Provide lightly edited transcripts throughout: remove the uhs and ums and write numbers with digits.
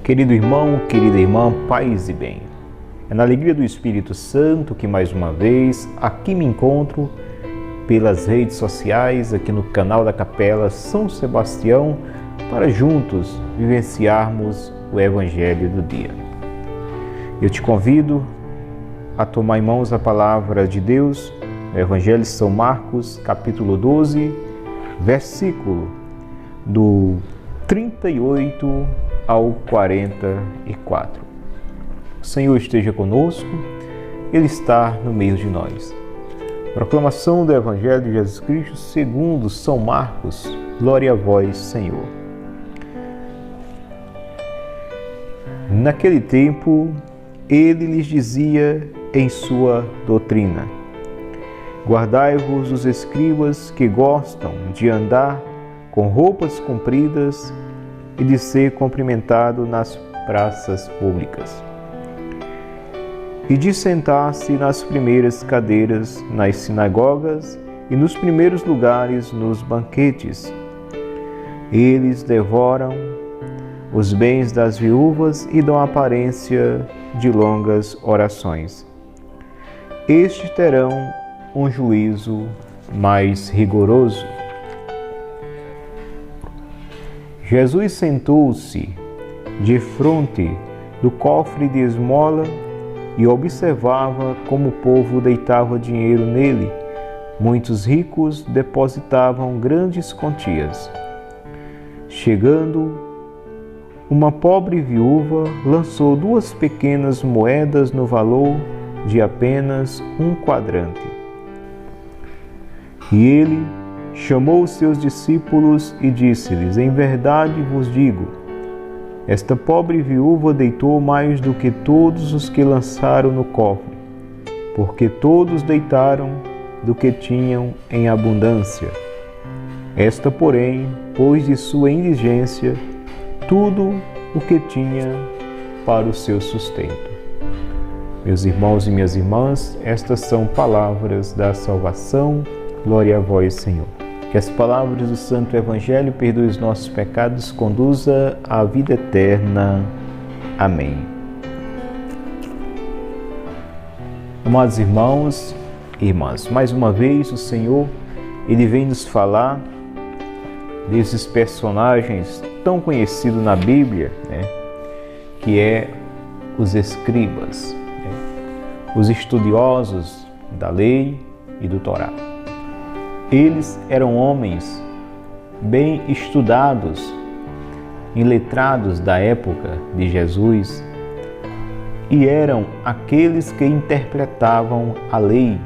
Querido irmão, querida irmã, paz e bem. É na alegria do Espírito Santo que mais uma vez aqui me encontro pelas redes sociais, aqui no canal da Capela São Sebastião, para juntos vivenciarmos o Evangelho do dia. Eu te convido a tomar em mãos a palavra de Deus, o Evangelho de São Marcos, capítulo 12, versículo do 38 ao 44. O Senhor esteja conosco, Ele está no meio de nós. Proclamação do Evangelho de Jesus Cristo segundo São Marcos. Glória a vós, Senhor. Naquele tempo, ele lhes dizia em sua doutrina: guardai-vos dos escribas que gostam de andar com roupas compridas e de ser cumprimentado nas praças públicas, e de sentar-se nas primeiras cadeiras nas sinagogas e nos primeiros lugares nos banquetes. Eles devoram os bens das viúvas e dão aparência de longas orações. Estes terão um juízo mais rigoroso. Jesus sentou-se defronte do cofre de esmola e observava como o povo deitava dinheiro nele. Muitos ricos depositavam grandes quantias. Chegando, uma pobre viúva lançou 2 pequenas moedas no valor de apenas 1 quadrante. E ele chamou os seus discípulos e disse-lhes: em verdade vos digo, esta pobre viúva deitou mais do que todos os que lançaram no cofre, porque todos deitaram do que tinham em abundância. Esta, porém, pôs de sua indigência tudo o que tinha para o seu sustento. Meus irmãos e minhas irmãs, estas são palavras da salvação. Glória a vós, Senhor. Que as palavras do Santo Evangelho perdoem os nossos pecados, conduza à vida eterna. Amém. Amados irmãos e irmãs, mais uma vez o Senhor, Ele vem nos falar desses personagens tão conhecidos na Bíblia, que é os escribas, os estudiosos da lei e do Torá. Eles eram homens bem estudados, iletrados da época de Jesus, e eram aqueles que interpretavam a lei.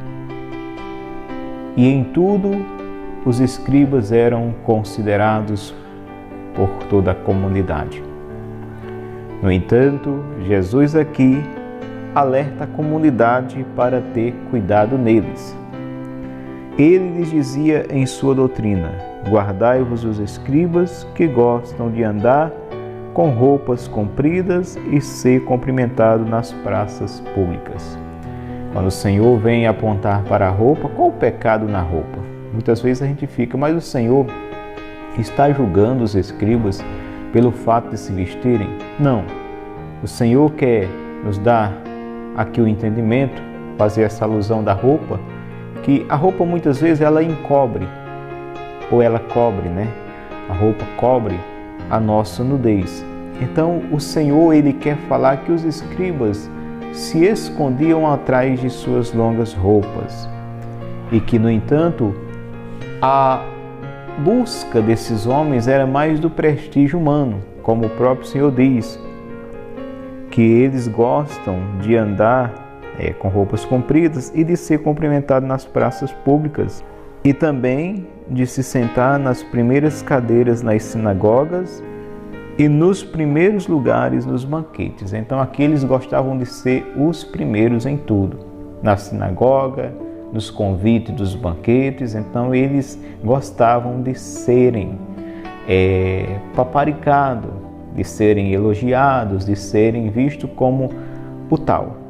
E em tudo, os escribas eram considerados por toda a comunidade. No entanto, Jesus aqui alerta a comunidade para ter cuidado neles. Ele lhes dizia em sua doutrina: guardai-vos dos escribas que gostam de andar com roupas compridas e ser cumprimentado nas praças públicas. Quando o Senhor vem apontar para a roupa, qual o pecado na roupa? Muitas vezes a gente fica, mas o Senhor está julgando os escribas pelo fato de se vestirem? Não. O Senhor quer nos dar aqui o entendimento, fazer essa alusão da roupa, que a roupa muitas vezes ela encobre, ou ela cobre, A roupa cobre a nossa nudez. Então o Senhor, Ele quer falar que os escribas se escondiam atrás de suas longas roupas e que, no entanto, a busca desses homens era mais do prestígio humano, como o próprio Senhor diz, que eles gostam de andar com roupas compridas e de ser cumprimentado nas praças públicas e também de se sentar nas primeiras cadeiras nas sinagogas e nos primeiros lugares nos banquetes. Então aqui eles gostavam de ser os primeiros em tudo, na sinagoga, nos convites dos banquetes. Então eles gostavam de serem paparicados, de serem elogiados, de serem vistos como o tal.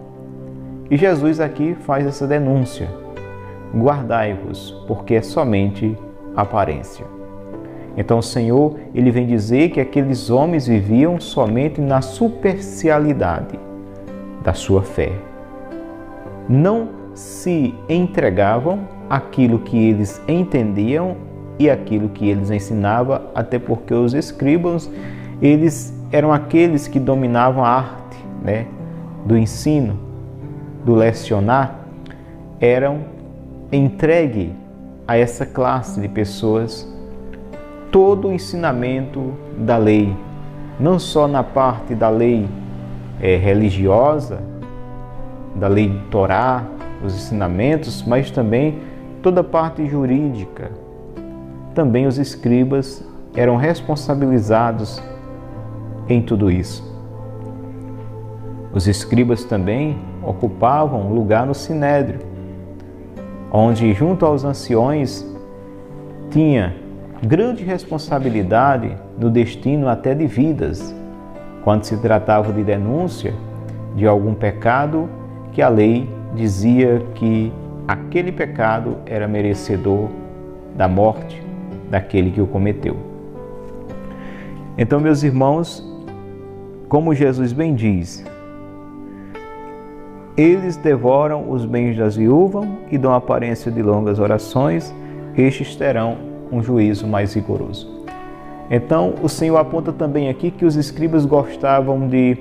E Jesus aqui faz essa denúncia: guardai-vos, porque é somente aparência. Então o Senhor, ele vem dizer que aqueles homens viviam somente na superficialidade da sua fé. Não se entregavam àquilo que eles entendiam e àquilo que eles ensinavam, até porque os escribas, eles eram aqueles que dominavam a arte, né, do ensino, do lecionar, eram entregue a essa classe de pessoas todo o ensinamento da lei, não só na parte da lei religiosa, da lei do Torá, os ensinamentos, mas também toda a parte jurídica. Também os escribas eram responsabilizados em tudo isso. Os escribas também ocupavam lugar no sinédrio, onde junto aos anciões tinha grande responsabilidade no destino até de vidas, quando se tratava de denúncia de algum pecado que a lei dizia que aquele pecado era merecedor da morte daquele que o cometeu. Então, meus irmãos, como Jesus bem diz, eles devoram os bens das viúvas e dão aparência de longas orações, estes terão um juízo mais rigoroso. Então, o Senhor aponta também aqui que os escribas gostavam de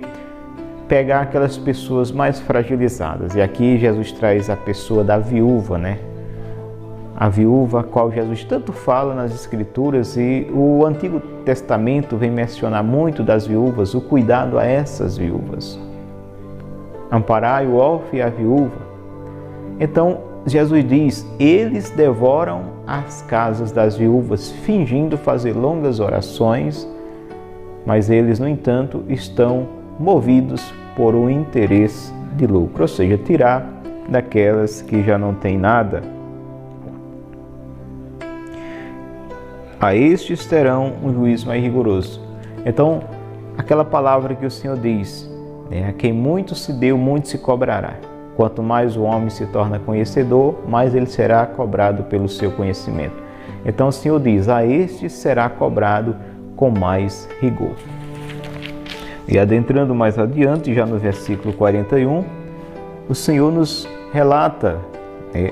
pegar aquelas pessoas mais fragilizadas. E aqui Jesus traz a pessoa da viúva, né? A viúva, a qual Jesus tanto fala nas Escrituras, e o Antigo Testamento vem mencionar muito das viúvas, o cuidado a essas viúvas. Amparai o órfão e a viúva. Então, Jesus diz, eles devoram as casas das viúvas, fingindo fazer longas orações, mas eles, no entanto, estão movidos por um interesse de lucro, ou seja, tirar daquelas que já não têm nada. A estes terão um juízo mais rigoroso. Então, aquela palavra que o Senhor diz, a quem muito se deu, muito se cobrará. Quanto mais o homem se torna conhecedor, mais ele será cobrado pelo seu conhecimento. Então o Senhor diz, a este será cobrado com mais rigor. E adentrando mais adiante, já no versículo 41, o Senhor nos relata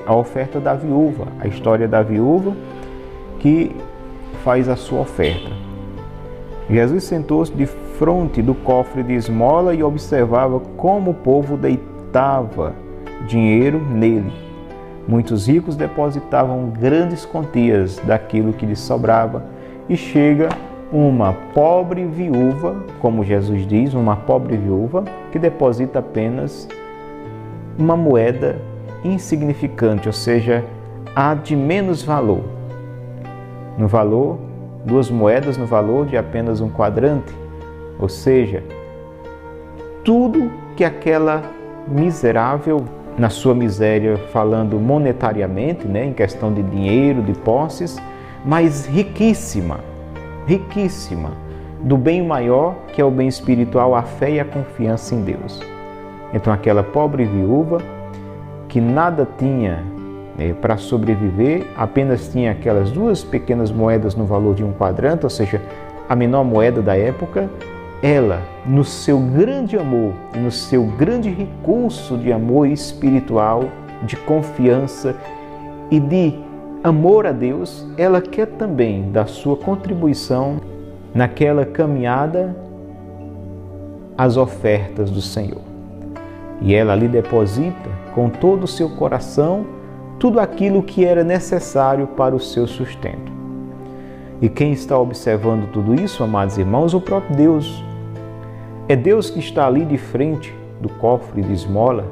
a oferta da viúva, a história da viúva que faz a sua oferta. Jesus sentou-se de frente do cofre de esmola e observava como o povo deitava dinheiro nele. Muitos ricos depositavam grandes quantias daquilo que lhes sobrava, e chega uma pobre viúva, como Jesus diz, uma pobre viúva que deposita apenas uma moeda insignificante, ou seja, a de menos valor. No valor, 2 moedas no valor de apenas um quadrante, ou seja, tudo que aquela miserável, na sua miséria, falando monetariamente, em questão de dinheiro, de posses, mas riquíssima, do bem maior, que é o bem espiritual, a fé e a confiança em Deus. Então aquela pobre viúva, que nada tinha para sobreviver, apenas tinha aquelas 2 pequenas moedas no valor de um quadrante, ou seja, a menor moeda da época, ela, no seu grande amor, no seu grande recurso de amor espiritual, de confiança e de amor a Deus, ela quer também dar sua contribuição naquela caminhada às ofertas do Senhor. E ela ali deposita com todo o seu coração tudo aquilo que era necessário para o seu sustento. E quem está observando tudo isso, amados irmãos, o próprio Deus. É Deus que está ali de frente do cofre de esmola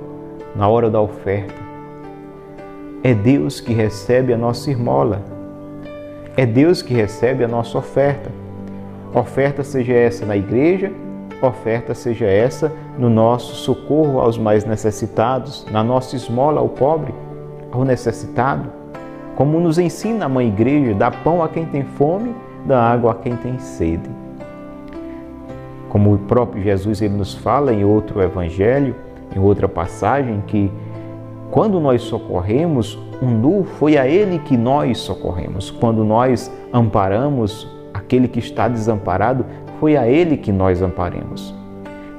na hora da oferta. É Deus que recebe a nossa esmola. É Deus que recebe a nossa oferta. Oferta seja essa na igreja, oferta seja essa no nosso socorro aos mais necessitados, na nossa esmola ao pobre, ao necessitado. Como nos ensina a Mãe Igreja, dá pão a quem tem fome, dá água a quem tem sede. Como o próprio Jesus ele nos fala em outro evangelho, em outra passagem, que quando nós socorremos um nu, foi a ele que nós socorremos. Quando nós amparamos aquele que está desamparado, foi a ele que nós amparemos.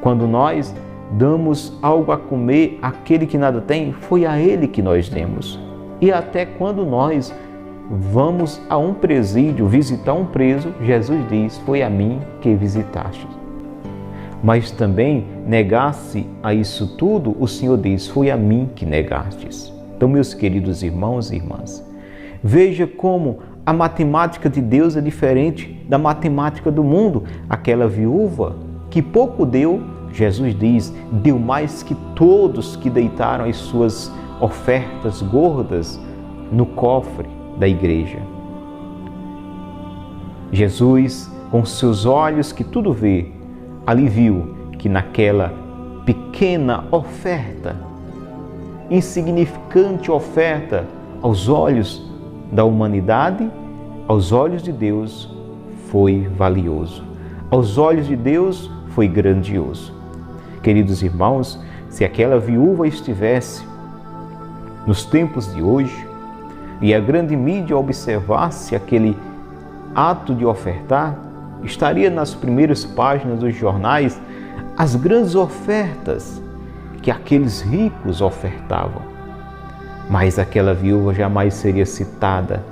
Quando nós damos algo a comer àquele que nada tem, foi a ele que nós demos. E até quando nós vamos a um presídio visitar um preso, Jesus diz, foi a mim que visitaste. Mas também negasse a isso tudo, o Senhor diz, foi a mim que negastes. Então, meus queridos irmãos e irmãs, veja como a matemática de Deus é diferente da matemática do mundo. Aquela viúva que pouco deu, Jesus diz, deu mais que todos que deitaram as suas ofertas gordas no cofre da igreja. Jesus, com seus olhos que tudo vê, ali viu que naquela pequena oferta, insignificante oferta aos olhos da humanidade, aos olhos de Deus foi valioso. Aos olhos de Deus foi grandioso. Queridos irmãos, se aquela viúva estivesse nos tempos de hoje e a grande mídia observasse aquele ato de ofertar, estaria nas primeiras páginas dos jornais as grandes ofertas que aqueles ricos ofertavam. Mas aquela viúva jamais seria citada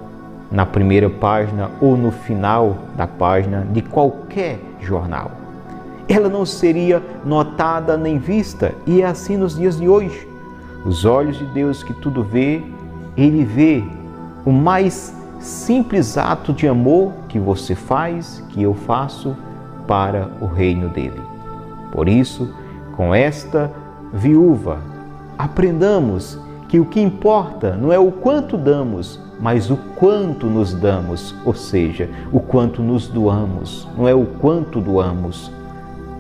na primeira página ou no final da página de qualquer jornal. Ela não seria notada nem vista, e é assim nos dias de hoje. Os olhos de Deus que tudo vê, Ele vê o mais simples ato de amor que você faz, que eu faço para o reino dele. Por isso, com esta viúva, aprendamos que o que importa não é o quanto damos, mas o quanto nos damos, ou seja, o quanto nos doamos, não é o quanto doamos.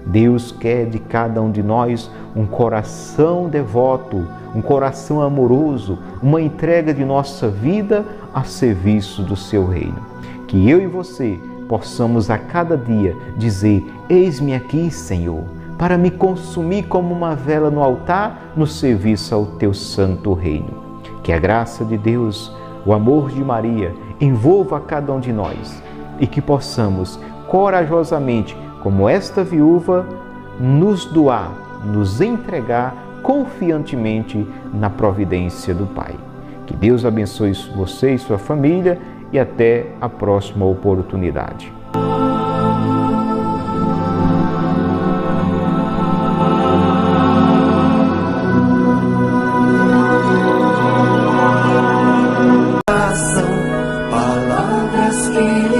Deus quer de cada um de nós um coração devoto, um coração amoroso, uma entrega de nossa vida a serviço do seu reino. Que eu e você possamos a cada dia dizer, eis-me aqui, Senhor, para me consumir como uma vela no altar, no serviço ao teu santo reino. Que a graça de Deus, o amor de Maria, envolva a cada um de nós e que possamos corajosamente, como esta viúva, nos doar, nos entregar confiantemente na providência do Pai. Que Deus abençoe você e sua família e até a próxima oportunidade. Palavras que